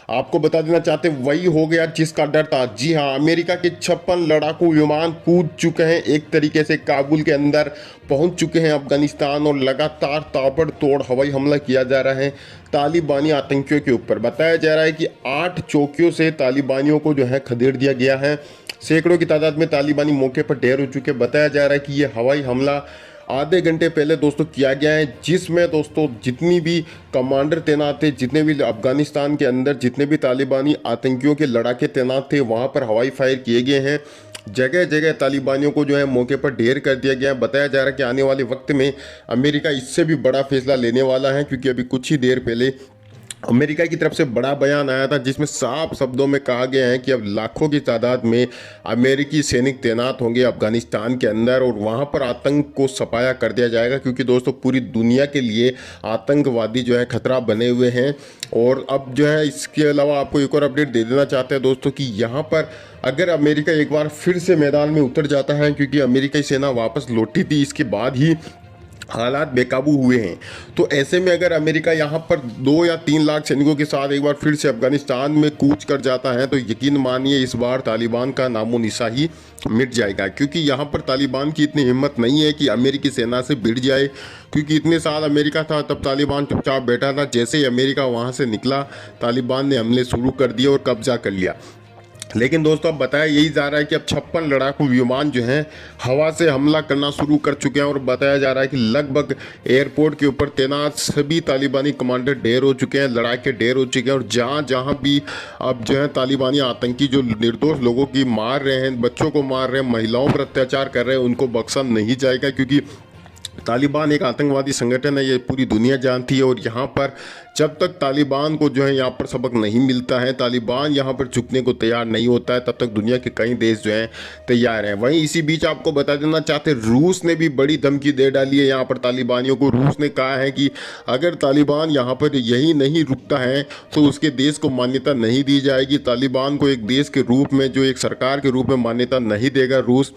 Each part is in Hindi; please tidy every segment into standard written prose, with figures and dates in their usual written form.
आपको बता देना चाहते वही हो गया जिसका डर था। जी हाँ, अमेरिका के 56 लड़ाकू विमान कूद चुके हैं, एक तरीके से काबुल के अंदर पहुंच चुके हैं अफगानिस्तान, और लगातार ताबड़तोड़ हवाई हमला किया जा रहा है तालिबानी आतंकियों के ऊपर। बताया जा रहा है कि 8 चौकियों से तालिबानियों को जो है खदेड़ दिया गया है। सैकड़ों की तादाद में तालिबानी मौके पर ढेर हो चुके। बताया जा रहा है कि ये हवाई हमला आधे घंटे पहले दोस्तों किया गया है, जिसमें दोस्तों जितनी भी कमांडर तैनात थे, जितने भी अफगानिस्तान के अंदर जितने भी तालिबानी आतंकियों के लड़ाके तैनात थे, वहां पर हवाई फायर किए गए हैं। जगह जगह तालिबानियों को जो है मौके पर ढेर कर दिया गया है। बताया जा रहा है कि आने वाले वक्त में अमेरिका इससे भी बड़ा फैसला लेने वाला है, क्योंकि अभी कुछ ही देर पहले अमेरिका की तरफ से बड़ा बयान आया था जिसमें साफ शब्दों में कहा गया है कि अब लाखों की तादाद में अमेरिकी सैनिक तैनात होंगे अफगानिस्तान के अंदर, और वहां पर आतंक को सफाया कर दिया जाएगा, क्योंकि दोस्तों पूरी दुनिया के लिए आतंकवादी जो है खतरा बने हुए हैं। और अब जो है इसके अलावा आपको एक और अपडेट दे देना चाहते हैं दोस्तों कि यहाँ पर अगर अमेरिका एक बार फिर से मैदान में उतर जाता है, क्योंकि अमेरिकी सेना वापस लौटी थी इसके बाद ही हालात बेकाबू हुए हैं, तो ऐसे में अगर अमेरिका यहाँ पर 2 या 3 लाख सैनिकों के साथ एक बार फिर से अफगानिस्तान में कूच कर जाता है, तो यकीन मानिए इस बार तालिबान का नामो निशा ही मिट जाएगा। क्योंकि यहाँ पर तालिबान की इतनी हिम्मत नहीं है कि अमेरिकी सेना से भिड़ जाए, क्योंकि इतने साल अमेरिका था तब तालिबान चुपचाप बैठा था। जैसे ही अमेरिका वहाँ से निकला, तालिबान ने हमले शुरू कर दिए और कब्जा कर लिया। लेकिन दोस्तों अब बताया यही जा रहा है कि अब 56 लड़ाकू विमान जो हैं हवा से हमला करना शुरू कर चुके हैं, और बताया जा रहा है कि लगभग एयरपोर्ट के ऊपर तैनात सभी तालिबानी कमांडर ढेर हो चुके हैं, लड़ाके ढेर हो चुके हैं। और जहाँ जहाँ भी अब जो है तालिबानी आतंकी जो निर्दोष लोगों की मार रहे हैं, बच्चों को मार रहे हैं, महिलाओं पर अत्याचार कर रहे हैं, उनको बख्शा नहीं जाएगा, क्योंकि तालिबान एक आतंकवादी संगठन है, ये पूरी दुनिया जानती है। और यहाँ पर जब तक तालिबान को जो है यहाँ पर सबक नहीं मिलता है, तालिबान यहाँ पर झुकने को तैयार नहीं होता है, तब तक दुनिया के कई देश जो हैं तैयार हैं। वहीं इसी बीच आपको बता देना चाहते रूस ने भी बड़ी धमकी दे डाली है यहाँ पर तालिबानियों को। रूस ने कहा है कि अगर तालिबान यहाँ पर यही नहीं रुकता है तो उसके देश को मान्यता नहीं दी जाएगी। तालिबान को एक देश के रूप में, जो एक सरकार के रूप में मान्यता नहीं देगा रूस।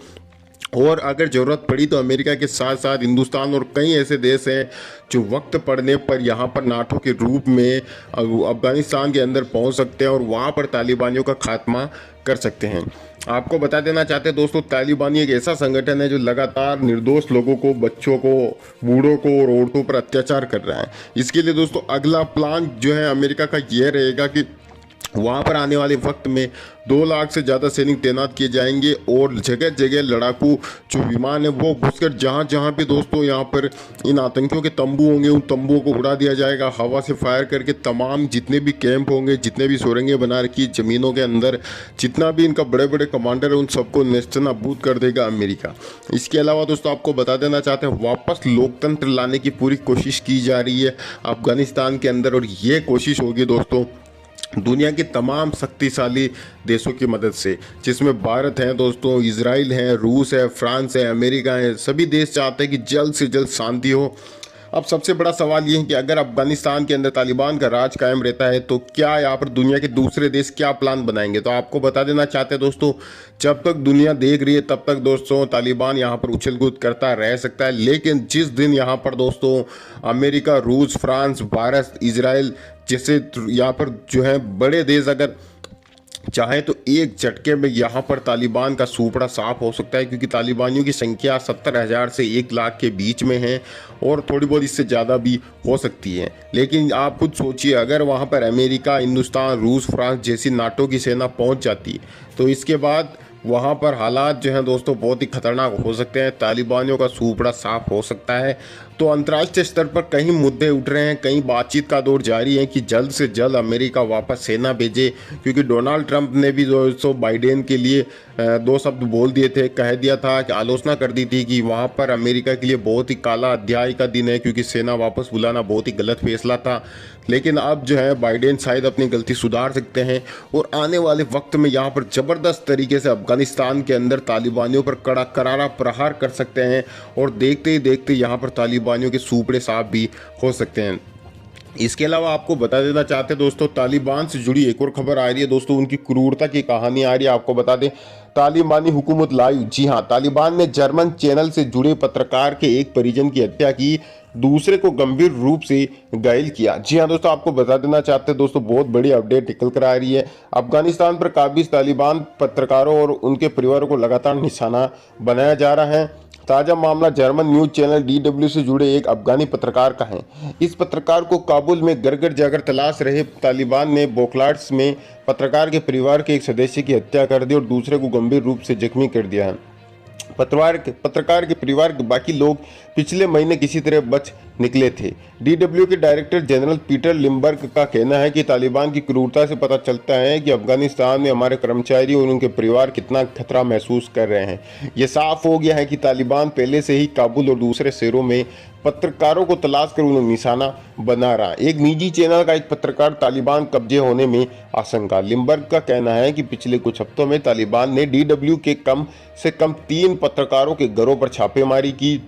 और अगर ज़रूरत पड़ी तो अमेरिका के साथ साथ हिंदुस्तान और कई ऐसे देश हैं जो वक्त पड़ने पर यहाँ पर नाटो के रूप में अफगानिस्तान के अंदर पहुँच सकते हैं और वहाँ पर तालिबानियों का खात्मा कर सकते हैं। आपको बता देना चाहते हैं दोस्तों, तालिबानी एक ऐसा संगठन है जो लगातार निर्दोष लोगों को, बच्चों को, बूढ़ों को और औरतों पर अत्याचार कर रहा है। इसके लिए दोस्तों अगला प्लान जो है अमेरिका का यह रहेगा कि वहाँ पर आने वाले वक्त में 2 लाख से ज़्यादा सैनिक तैनात किए जाएंगे, और जगह जगह लड़ाकू जो विमान है वो घुसकर जहाँ जहाँ पे दोस्तों यहाँ पर इन आतंकियों के तंबू होंगे, उन तंबुओं को उड़ा दिया जाएगा। हवा से फायर करके तमाम जितने भी कैंप होंगे, जितने भी सुरंगें बना रखी ज़मीनों के अंदर, जितना भी इनका बड़े बड़े कमांडर है, उन सबको नेस्तनाबूद कर देगा अमेरिका। इसके अलावा दोस्तों आपको बता देना चाहते हैं वापस लोकतंत्र लाने की पूरी कोशिश की जा रही है अफगानिस्तान के अंदर, और ये कोशिश होगी दोस्तों दुनिया के तमाम शक्तिशाली देशों की मदद से, जिसमें भारत है दोस्तों, इजराइल है, रूस है, फ्रांस है, अमेरिका है। सभी देश चाहते हैं कि जल्द से जल्द शांति हो। अब सबसे बड़ा सवाल ये है कि अगर अफगानिस्तान के अंदर तालिबान का राज कायम रहता है तो क्या यहाँ पर दुनिया के दूसरे देश क्या प्लान बनाएंगे। तो आपको बता देना चाहते हैं दोस्तों, जब तक दुनिया देख रही है तब तक दोस्तों तालिबान यहाँ पर उछल कूद करता रह सकता है। लेकिन जिस दिन यहाँ पर दोस्तों अमेरिका, रूस, फ्रांस, भारत, इजराइल जैसे यहाँ पर जो है बड़े देश अगर चाहे तो एक झटके में यहाँ पर तालिबान का सूपड़ा साफ हो सकता है, क्योंकि तालिबानियों की संख्या 70,000 से 1 लाख के बीच में है, और थोड़ी बहुत इससे ज़्यादा भी हो सकती है। लेकिन आप खुद सोचिए, अगर वहाँ पर अमेरिका, हिंदुस्तान, रूस, फ्रांस जैसी नाटो की सेना पहुँच जाती तो इसके बाद वहाँ पर हालात जो हैं दोस्तों बहुत ही खतरनाक हो सकते हैं, तालिबानियों का सूपड़ा साफ हो सकता है। तो अंतर्राष्ट्रीय स्तर पर कई मुद्दे उठ रहे हैं, कई बातचीत का दौर जारी है कि जल्द से जल्द अमेरिका वापस सेना भेजे, क्योंकि डोनाल्ड ट्रंप ने भी दोस्तों बाइडेन के लिए 2 शब्द बोल दिए थे, कह दिया था कि आलोचना कर दी थी कि वहाँ पर अमेरिका के लिए बहुत ही काला अध्याय का दिन है, क्योंकि सेना वापस बुलाना बहुत ही गलत फैसला था। लेकिन अब जो है बाइडेन शायद अपनी गलती सुधार सकते हैं, और आने वाले वक्त में यहाँ पर ज़बरदस्त तरीके से अफगानिस्तान के अंदर तालिबानियों पर करारा प्रहार कर सकते हैं, और देखते ही देखते यहाँ पर तालिबानियों के सूपड़े साफ भी हो सकते हैं। इसके अलावा आपको बता देना चाहते हैं दोस्तों, तालिबान से जुड़ी एक और खबर आ रही है दोस्तों, उनकी क्रूरता की कहानी आ रही है। आपको बता दें तालिबानी हुकूमत लाइव। जी हां, तालिबान ने जर्मन चैनल से जुड़े पत्रकार के एक परिजन की हत्या की, दूसरे को गंभीर रूप से घायल किया। जी हां दोस्तों, आपको बता देना चाहते हैं दोस्तों, बहुत बड़ी अपडेट निकल कर आ रही है। अफगानिस्तान पर काबिज तालिबान पत्रकारों और उनके परिवारों को लगातार निशाना बनाया जा रहा है। ताजा मामला जर्मन न्यूज चैनल DW से जुड़े एक अफगानी पत्रकार का है। इस पत्रकार को काबुल में घर घर जाकर तलाश रहे तालिबान ने बोखलाट्स में पत्रकार के परिवार के एक सदस्य की हत्या कर दी और दूसरे को गंभीर रूप से जख्मी कर दिया है। पत्रकार के परिवार के बाकी लोग पिछले महीने किसी तरह बच निकले थे। DW के डायरेक्टर जनरल पीटर लिम्बर्ग का कहना है कि तालिबान की क्रूरता से पता चलता है कि अफगानिस्तान में हमारे कर्मचारी और उनके परिवार कितना खतरा महसूस कर रहे हैं। ये साफ हो गया है कि तालिबान पहले से ही काबुल और दूसरे शहरों में पत्रकारों को तलाश कर उन्हें निशाना बना रहा। एक निजी चैनल का एक पत्रकार तालिबान कब्जे होने में आशंका। लिम्बर्ग का कहना है कि पिछले कुछ हफ्तों में तालिबान ने DW के कम से कम 3 पत्रकारों के घरों पर छापेमारी की।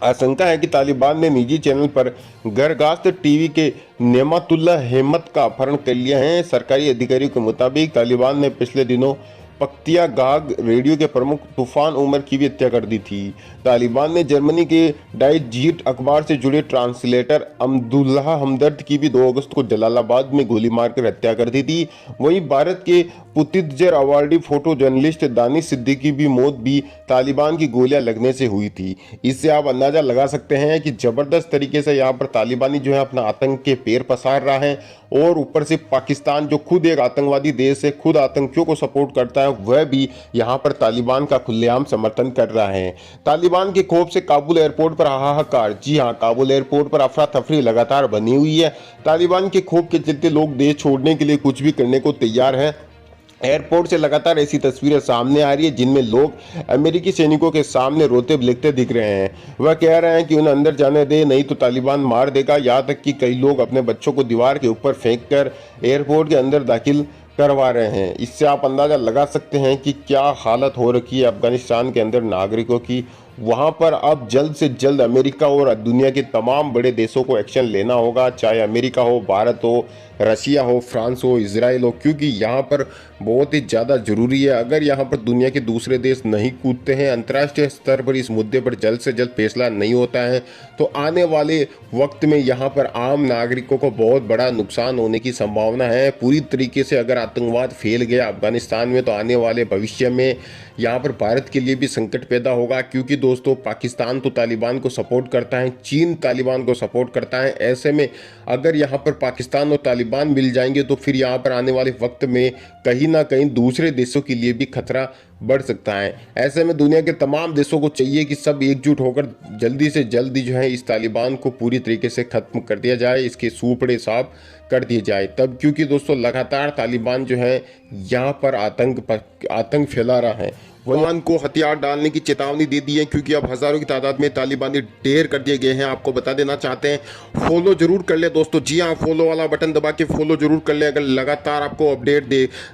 आशंका है कि तालिबान ने निजी चैनल पर गरगाश्त टीवी के नेमतुल्ला अहमद का अपहरण कर लिया है। सरकारी अधिकारियों के मुताबिक तालिबान ने पिछले दिनों पख्तिया गाग रेडियो के प्रमुख तूफान उमर की भी हत्या कर दी थी। तालिबान ने जर्मनी के डाई जीट अखबार से जुड़े ट्रांसलेटर अब्दुल्लाह हमदर्द की भी 2 अगस्त को जलालाबाद में गोली मारकर हत्या कर दी थी। वहीं भारत के Pulitzer awardee photo journalist Danish Siddiqui की मौत भी तालिबान की गोलियां लगने से हुई थी। इससे आप अंदाजा लगा सकते हैं कि जबरदस्त तरीके से यहाँ पर तालिबानी जो है अपना आतंक के पैर पसार रहा है, और ऊपर से पाकिस्तान जो खुद एक आतंकवादी देश है, खुद आतंकियों को सपोर्ट करता है, वह भी यहाँ पर तालिबान का खुलेआम समर्थन कर रहा है। तालिबान के खौफ से काबुल एयरपोर्ट पर हाहाकार। जी हाँ, काबुल एयरपोर्ट पर अफरा तफरी लगातार बनी हुई है। तालिबान के खौफ के चलते लोग देश छोड़ने के लिए कुछ भी करने को तैयार हैं। एयरपोर्ट से लगातार ऐसी तस्वीरें सामने आ रही है जिनमें लोग अमेरिकी सैनिकों के सामने रोते बिलखते दिख रहे हैं। वह कह रहे हैं कि उन्हें अंदर जाने दे, नहीं तो तालिबान मार देगा। यहाँ तक कि कई लोग अपने बच्चों को दीवार के ऊपर फेंककर एयरपोर्ट के अंदर दाखिल करवा रहे हैं। इससे आप अंदाजा लगा सकते हैं कि क्या हालत हो रखी है अफगानिस्तान के अंदर नागरिकों की। वहां पर अब जल्द से जल्द अमेरिका और दुनिया के तमाम बड़े देशों को एक्शन लेना होगा, चाहे अमेरिका हो, भारत हो, रशिया हो, फ्रांस हो, इजराइल हो, क्योंकि यहाँ पर बहुत ही ज़्यादा ज़रूरी है। अगर यहाँ पर दुनिया के दूसरे देश नहीं कूदते हैं, अंतर्राष्ट्रीय स्तर पर इस मुद्दे पर जल्द से जल्द फैसला नहीं होता है, तो आने वाले वक्त में यहाँ पर आम नागरिकों को बहुत बड़ा नुकसान होने की संभावना है। पूरी तरीके से अगर आतंकवाद फैल गया अफगानिस्तान में, तो आने वाले भविष्य में यहाँ पर भारत के लिए भी संकट पैदा होगा। क्योंकि दोस्तों, पाकिस्तान तो तालिबान को सपोर्ट करता है, चीन तालिबान को सपोर्ट करता है। ऐसे में अगर यहाँ पर पाकिस्तान और तालिबान मिल जाएंगे तो फिर यहाँ पर आने वाले वक्त में कहीं ना कहीं दूसरे देशों के लिए भी खतरा बढ़ सकता है। ऐसे में दुनिया के तमाम देशों को चाहिए कि सब एकजुट होकर जल्दी से जल्दी जो है इस तालिबान को पूरी तरीके से ख़त्म कर दिया जाए, इसके सूपड़े साफ कर दिए जाए तब। क्योंकि दोस्तों लगातार तालिबान जो है यहाँ पर आतंक फैला रहा है। वहां को हथियार डालने की चेतावनी दे दी है, क्योंकि अब हज़ारों की तादाद में तालिबानी ढेर कर दिए गए हैं। आपको बता देना चाहते हैं, फॉलो जरूर कर ले दोस्तों। जी हाँ, फॉलो वाला बटन दबा के फॉलो जरूर कर ले अगर लगातार आपको अपडेट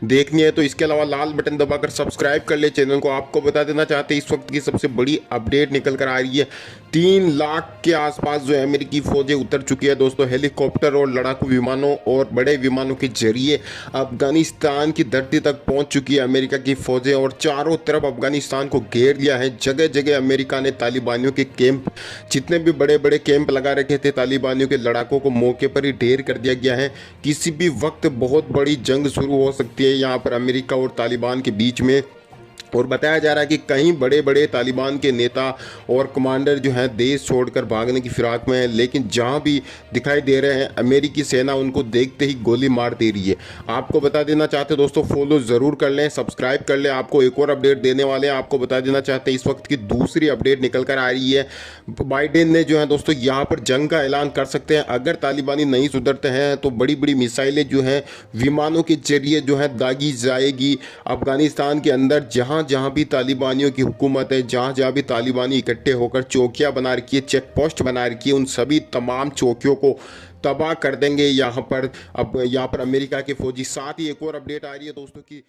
देखनी है तो। इसके अलावा लाल बटन दबाकर सब्सक्राइब कर ले चैनल को। आपको बता देना चाहते हैं, इस वक्त की सबसे बड़ी अपडेट निकल कर आ रही है। 3 लाख के आसपास जो है अमेरिकी फौजें उतर चुकी है दोस्तों, हेलीकॉप्टर और लड़ाकू विमानों और बड़े विमानों के जरिए अफगानिस्तान की धरती तक पहुंच चुकी है अमेरिका की फौजें, और चारों तरफ अफगानिस्तान को घेर लिया है। जगह जगह अमेरिका ने तालिबानियों के कैंप, जितने भी बड़े बड़े कैंप लगा रखे थे तालिबानियों के लड़ाकों को, मौके पर ही ढेर कर दिया गया है। किसी भी वक्त बहुत बड़ी जंग शुरू हो सकती है यहाँ पर अमेरिका और तालिबान के बीच में। और बताया जा रहा है कि कई बड़े बड़े तालिबान के नेता और कमांडर जो हैं देश छोड़कर भागने की फिराक में हैं, लेकिन जहां भी दिखाई दे रहे हैं अमेरिकी सेना उनको देखते ही गोली मार दे रही है। आपको बता देना चाहते हैं दोस्तों, फॉलो ज़रूर कर लें, सब्सक्राइब कर लें। आपको एक और अपडेट देने वाले हैं। आपको बता देना चाहते हैं, इस वक्त की दूसरी अपडेट निकल कर आ रही है। बाइडेन ने जो है दोस्तों यहाँ पर जंग का ऐलान कर सकते हैं। अगर तालिबानी नहीं सुधरते हैं तो बड़ी बड़ी मिसाइलें जो हैं विमानों के जरिए जो है दागी जाएगी अफगानिस्तान के अंदर। जहाँ जहाँ भी तालिबानियों की हुकूमत है, जहाँ जहाँ भी तालिबानी इकट्ठे होकर चौकियाँ बना रखी है, चेक पोस्ट बना रखी है, उन सभी तमाम चौकियों को तबाह कर देंगे यहाँ पर। अब यहाँ पर अमेरिका के फौजी। साथ ही एक और अपडेट आ रही है दोस्तों की